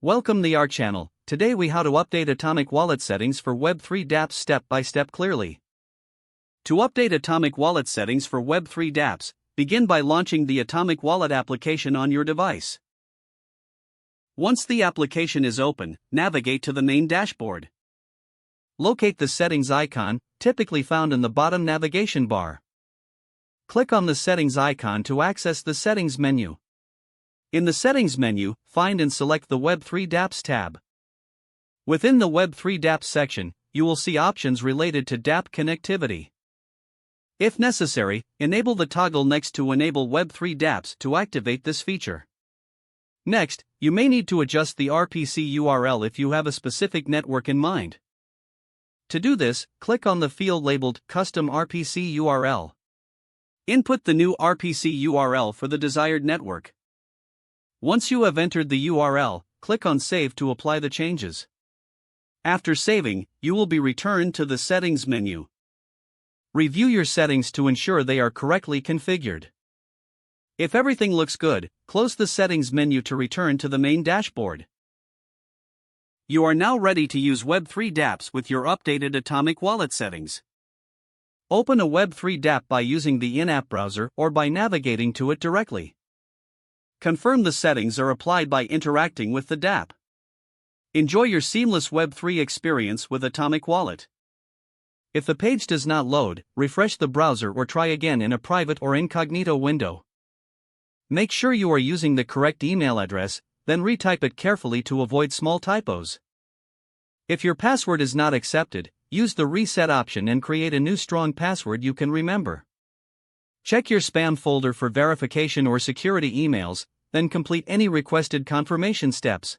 Welcome to our channel. Today we how to update Atomic Wallet settings for Web3 dApps step by step clearly. To update Atomic Wallet settings for Web3 dApps, begin by launching the Atomic Wallet application on your device. Once the application is open, navigate to the main dashboard. Locate the settings icon, typically found in the bottom navigation bar. Click on the settings icon to access the settings menu. In the settings menu, find and select the Web3 dApps tab. Within the Web3 dApps section, you will see options related to dApp connectivity. If necessary, enable the toggle next to Enable Web3 dApps to activate this feature. Next, you may need to adjust the RPC URL if you have a specific network in mind. To do this, click on the field labeled Custom RPC URL. Input the new RPC URL for the desired network. Once you have entered the URL, click on Save to apply the changes. After saving, you will be returned to the Settings menu. Review your settings to ensure they are correctly configured. If everything looks good, close the Settings menu to return to the main dashboard. You are now ready to use Web3 dApps with your updated Atomic Wallet settings. Open a Web3 dApp by using the in-app browser or by navigating to it directly. Confirm the settings are applied by interacting with the dApp. Enjoy your seamless Web3 experience with Atomic Wallet. If the page does not load, refresh the browser or try again in a private or incognito window. Make sure you are using the correct email address, then retype it carefully to avoid small typos. If your password is not accepted, use the reset option and create a new strong password you can remember. Check your spam folder for verification or security emails, then complete any requested confirmation steps.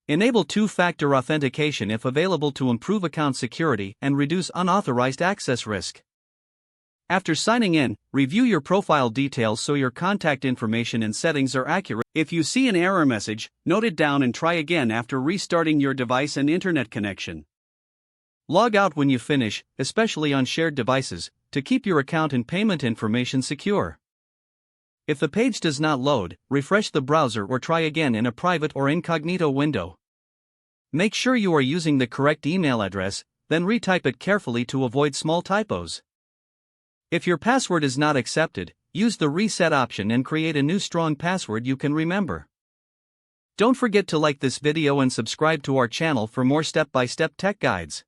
Enable two-factor authentication if available to improve account security and reduce unauthorized access risk. After signing in, review your profile details so your contact information and settings are accurate. If you see an error message, note it down and try again after restarting your device and internet connection. Log out when you finish, especially on shared devices, to keep your account and payment information secure. If the page does not load, refresh the browser or try again in a private or incognito window. Make sure you are using the correct email address, then retype it carefully to avoid small typos. If your password is not accepted, use the reset option and create a new strong password you can remember. Don't forget to like this video and subscribe to our channel for more step-by-step tech guides.